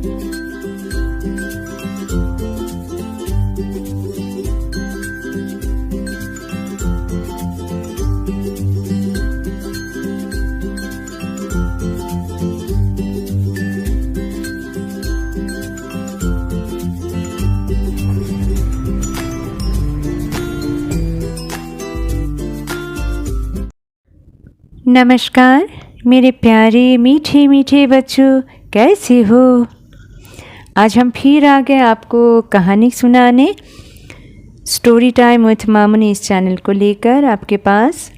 नमस्कार मेरे प्यारे मीठे मीठे बच्चों, कैसे हो। आज हम फिर आ गए आपको कहानी सुनाने। स्टोरी टाइम विथ मामूनी इस चैनल को लेकर आपके पास।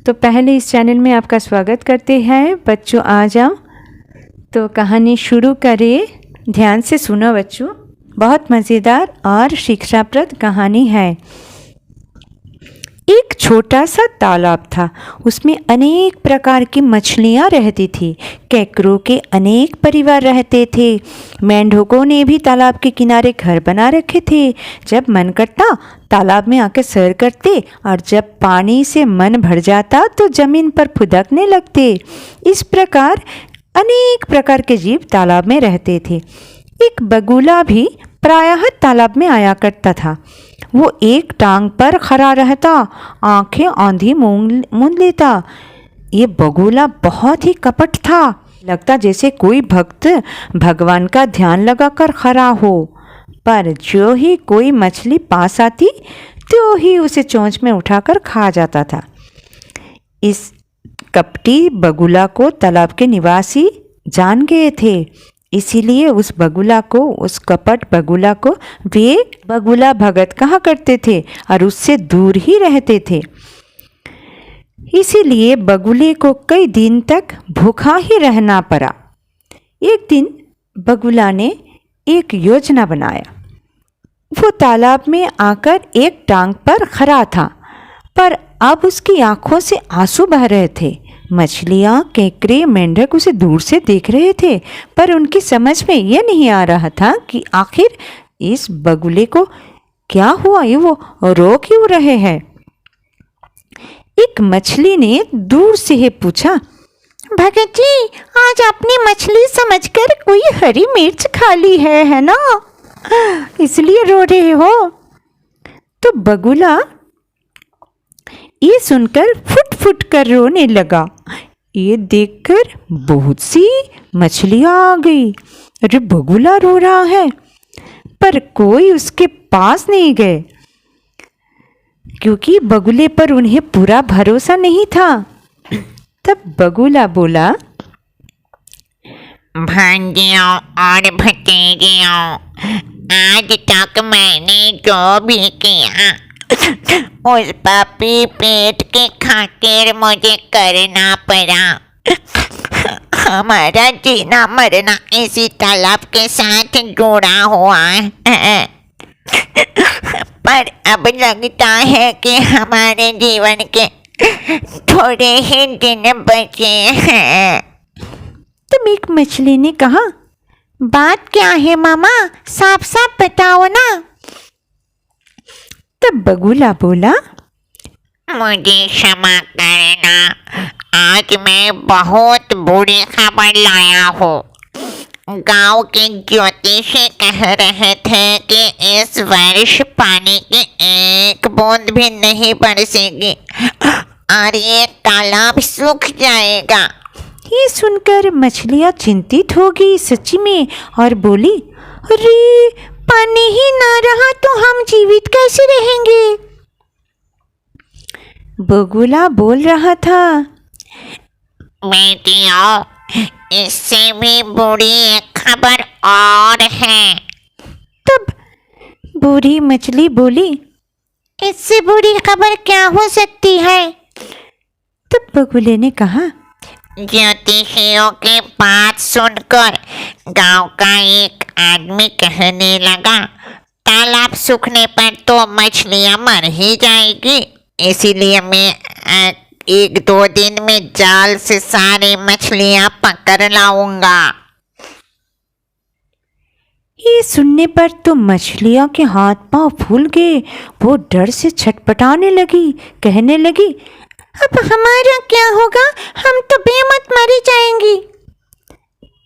तो पहले इस चैनल में आपका स्वागत करते हैं। बच्चों आ जाओ तो कहानी शुरू करें। ध्यान से सुनो बच्चों, बहुत मज़ेदार और शिक्षाप्रद कहानी है। एक छोटा सा तालाब था, उसमें अनेक प्रकार की मछलियाँ रहती थी। केकड़ों के अनेक परिवार रहते थे। मेंढकों ने भी तालाब के किनारे घर बना रखे थे। जब मन करता तालाब में आकर सैर करते और जब पानी से मन भर जाता तो जमीन पर फुदकने लगते। इस प्रकार अनेक प्रकार के जीव तालाब में रहते थे। एक बगुला भी प्रायः तालाब में आया करता था। वो एक टांग पर खड़ा रहता, आंखें आंधी मूंद लेता। ये बगुला बहुत ही कपट था। लगता जैसे कोई भक्त भगवान का ध्यान लगाकर खड़ा हो। पर जो ही कोई मछली पास आती तो ही उसे चोंच में उठाकर खा जाता था। इस कपटी बगुला को तालाब के निवासी जान गए थे। इसीलिए उस कपट बगुला को वे बगुला भगत कहा करते थे और उससे दूर ही रहते थे। इसीलिए बगुले को कई दिन तक भूखा ही रहना पड़ा। एक दिन बगुला ने एक योजना बनाया। वो तालाब में आकर एक टांग पर खड़ा था, पर अब उसकी आंखों से आंसू बह रहे थे। मछलियाँ, केकड़े, मेंढक उसे दूर से देख रहे थे, पर उनकी समझ में यह नहीं आ रहा था कि आखिर इस बगुले को क्या हुआ, ये वो रो क्यों रहे हैं। एक मछली ने दूर से ही पूछा, भगत जी, आज आपने मछली समझकर कोई हरी मिर्च खा ली है ना, इसलिए रो रहे हो। तो बगुला ये सुनकर फुट फुट कर रोने लगा। ये देखकर बहुत सी मछलियाँ आ गई। अरे बगुला रो रहा है, पर कोई उसके पास नहीं गए, क्योंकि बगुले पर उन्हें पूरा भरोसा नहीं था। तब बगुला बोला, भांजियों और भतीजियों, आज तक मैंने जो भी किया उस पापी पेट के खातिर मुझे करना पड़ा। हमारा जीना मरना इसी तालाब के साथ जुड़ा हुआ है। पर अब लगता है कि हमारे जीवन के थोड़े ही दिन बचे हैं। तब एक मछली ने कहा, बात क्या है मामा, साफ साफ बताओ ना। तब बगुला बोला, मुझे क्षमा करना, आज मैं बहुत बुरी खबर लाया हूँ। गांव के ज्योतिषी कह रहे थे कि इस वर्ष पानी की एक बूंद भी नहीं बरसेगी और ये तालाब सूख जाएगा। ये सुनकर मछलियाँ चिंतित हो गई सच्ची में, और बोली, अरे पानी ही ना रहा तो हम जीवित कैसे रहेंगे। बगुला बोल रहा था, बेटियों, इससे भी बुरी एक खबर और है। तब बूढ़ी मछली बोली, इससे बुरी खबर क्या हो सकती है। तब बगुले ने कहा, ज्योतिषियों की बात सुनकर गांव का एक आदमी कहने लगा, तालाब सूखने पर तो मछलियां मर ही जाएगी, इसीलिए मैं 1-2 दिन में जाल से सारी मछलियां पकड़ लाऊंगा। ये सुनने पर तो मछलियों के हाथ पांव फूल गए। वो डर से छटपटाने लगी, कहने लगी, अब हमारा क्या होगा, हम तो बेमौत मरी जाएंगी।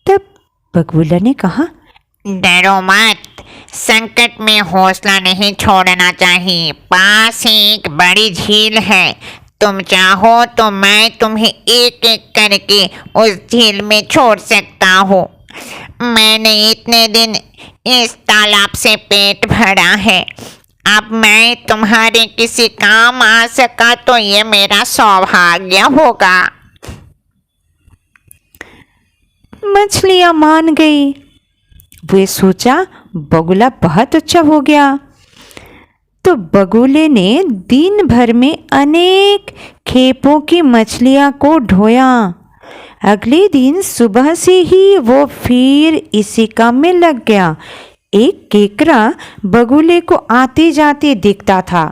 तब बगुला ने कहा। डरो मत, संकट में हौसला नहीं छोड़ना चाहिए। पास ही एक बड़ी झील है, तुम चाहो तो मैं तुम्हें एक एक करके उस झील में छोड़ सकता हूँ। मैंने इतने दिन इस तालाब से पेट भरा है, अब मैं तुम्हारे किसी काम आ सका तो ये मेरा सौभाग्य होगा। मछलियां मान गई। वे सोचा बगुला बहुत अच्छा हो गया। तो बगुले ने दिन भर में अनेक खेपों की मछलियां को ढोया। अगले दिन सुबह से ही वो फिर इसी काम में लग गया। एक केकड़ा बगुले को आते जाते देखता था।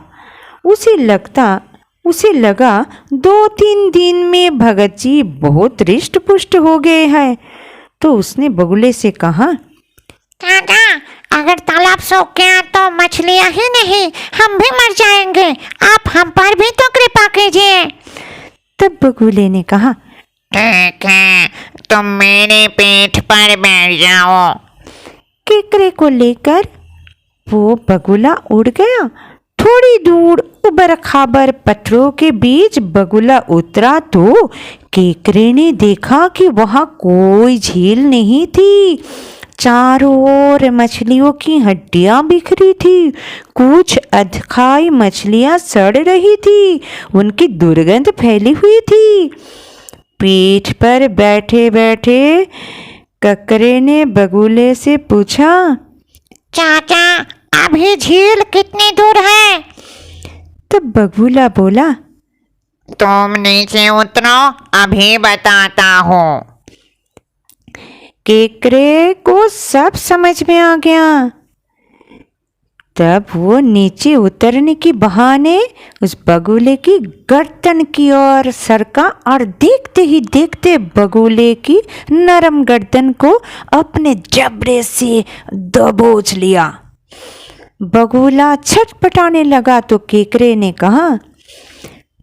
उसे लगा 2-3 दिन में भगत जी बहुत रिष्ट पुष्ट हो गए हैं। तो उसने बगुले से कहा, काका, अगर तालाब सूख गया तो मछलियां ही नहीं, हम भी मर जाएंगे। आप हम पर भी तो कृपा कीजिए। तब बगुले ने कहा, ठीक है, तुम मेरे पेट पर बैठ जाओ। केकड़े को लेकर वो बगुला उड़ गया। थोड़ी दूर उबड़ खाबड़ पत्थरों के बीच बगुला उतरा तो केकड़े ने देखा कि वहां कोई झील नहीं थी। चारों ओर मछलियों की हड्डियां बिखरी थी। कुछ अधखाई मछलियां सड़ रही थी, उनकी दुर्गंध फैली हुई थी। पीठ पर बैठे बैठे ककरे ने बगुले से पूछा, चाचा, अभी झील कितनी दूर है? तब बगुला बोला, तुम नीचे उतरो, अभी बताता हूँ। केकरे को सब समझ में आ गया। तब वो नीचे उतरने के बहाने उस बगुले की गर्दन की ओर सरका और देखते ही देखते बगुले की नरम गर्दन को अपने जबड़े से दबोच लिया। बगुला छटपटाने लगा तो केकरे ने कहा,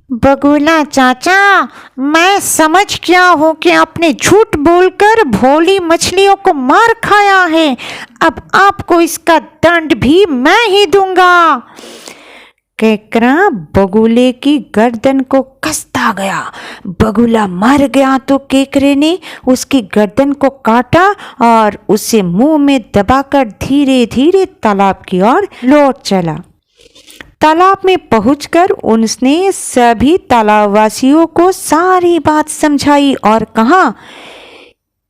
बगुला चाचा, मैं समझ गया हूँ कि आपने झूठ बोलकर भोली मछलियों को मार खाया है। अब आपको इसका दंड भी मैं ही दूंगा। केकड़ा बगुले की गर्दन को कसता गया। बगुला मर गया तो केकरे ने उसकी गर्दन को काटा और उसे मुंह में दबाकर धीरे धीरे तालाब की ओर लौट चला। तालाब में पहुंचकर उसने सभी तालाबवासियों को सारी बात समझाई और कहा,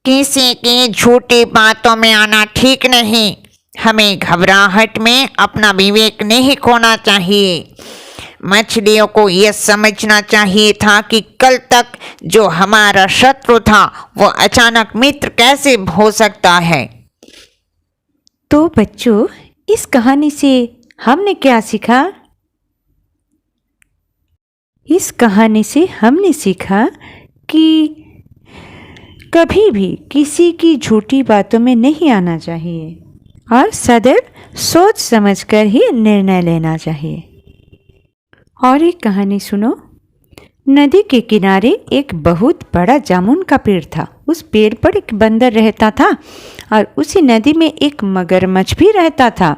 किसी की झूठी बातों में आना ठीक नहीं। हमें घबराहट में अपना विवेक नहीं खोना चाहिए। मछलियों को यह समझना चाहिए था कि कल तक जो हमारा शत्रु था वो अचानक मित्र कैसे हो सकता है। तो बच्चों, इस कहानी से हमने क्या सीखा? इस कहानी से हमने सीखा कि कभी भी किसी की झूठी बातों में नहीं आना चाहिए और सदैव सोच समझकर ही निर्णय लेना चाहिए। और एक कहानी सुनो। नदी के किनारे एक बहुत बड़ा जामुन का पेड़ था। उस पेड़ पर एक बंदर रहता था और उसी नदी में एक मगरमच्छ भी रहता था।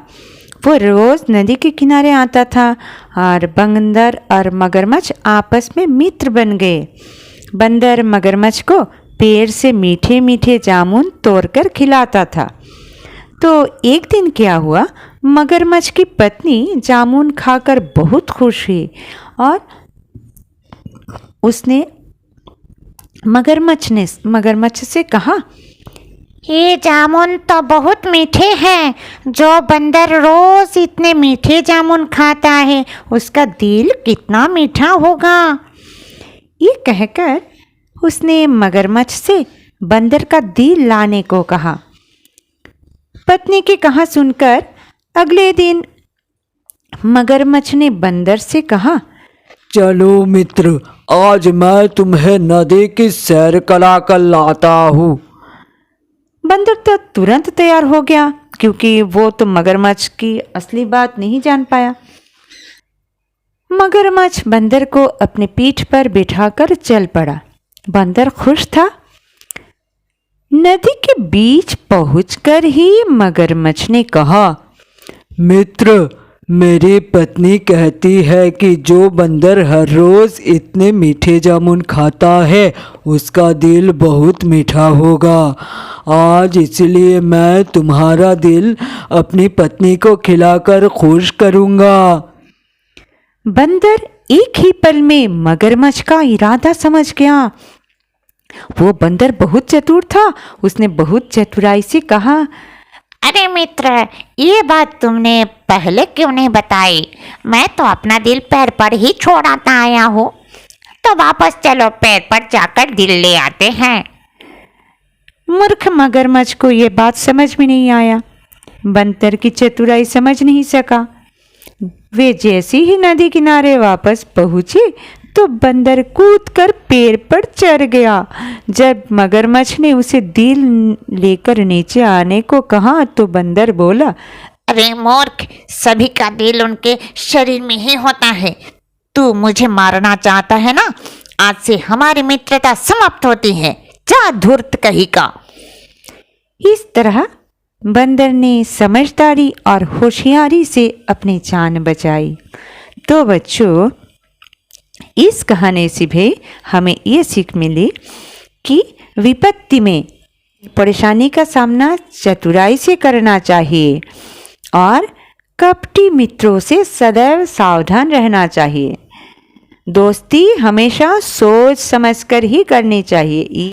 वो रोज नदी के किनारे आता था और बंदर और मगरमच्छ आपस में मित्र बन गए। बंदर मगरमच्छ को पेड़ से मीठे मीठे जामुन तोड़कर खिलाता था। तो एक दिन क्या हुआ, मगरमच्छ की पत्नी जामुन खाकर बहुत खुश हुई और उसने मगरमच्छ से कहा, ये जामुन तो बहुत मीठे हैं। जो बंदर रोज इतने मीठे जामुन खाता है उसका दिल कितना मीठा होगा। ये कहकर उसने मगरमच्छ से बंदर का दिल लाने को कहा। पत्नी की कहा सुनकर अगले दिन मगरमच्छ ने बंदर से कहा, चलो मित्र, आज मैं तुम्हें नदी की सैर कराकर लाता हूँ। बंदर तो तुरंत तैयार हो गया क्योंकि वो तो मगरमच्छ की असली बात नहीं जान पाया। मगरमच्छ बंदर को अपने पीठ पर बिठाकर चल पड़ा। बंदर खुश था। नदी के बीच पहुंचकर ही मगरमच्छ ने कहा, मित्र, मेरी पत्नी कहती है कि जो बंदर हर रोज इतने मीठे जामुन खाता है उसका दिल बहुत मीठा होगा। आज इसलिए मैं तुम्हारा दिल अपनी पत्नी को खिलाकर खुश करूँगा। बंदर एक ही पल में मगरमच्छ का इरादा समझ गया। वो बंदर बहुत चतुर था। उसने बहुत चतुराई से कहा, अरे मित्र, ये बात तुमने पहले क्यों नहीं बताई? मैं तो अपना दिल पैर पर ही छोड़ आता आया हूँ। तो वापस चलो, पैर पर जाकर दिल ले आते हैं। मूर्ख मगरमच्छ को ये बात समझ में नहीं आया। बंदर की चतुराई समझ नहीं सका। वे जैसे ही नदी किनारे वापस पहुंचे तो बंदर कूदकर पेड़ पर चढ़ गया। जब मगरमच्छ ने उसे दिल लेकर नीचे आने को कहा तो बंदर बोला, अरे मूर्ख, सभी का दिल उनके शरीर में ही होता है। तू मुझे मारना चाहता है ना? आज से हमारी मित्रता समाप्त होती है। जा धूर्त कहीं का। इस तरह बंदर ने समझदारी और होशियारी से अपनी जान बचाई। तो बच्चों, इस कहानी से भी हमें ये सीख मिली कि विपत्ति में परेशानी का सामना चतुराई से करना चाहिए और कपटी मित्रों से सदैव सावधान रहना चाहिए। दोस्ती हमेशा सोच समझकर ही करनी चाहिए।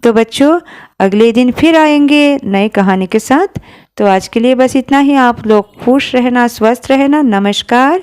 तो बच्चों, अगले दिन फिर आएंगे नई कहानी के साथ। तो आज के लिए बस इतना ही। आप लोग खुश रहना, स्वस्थ रहना। नमस्कार।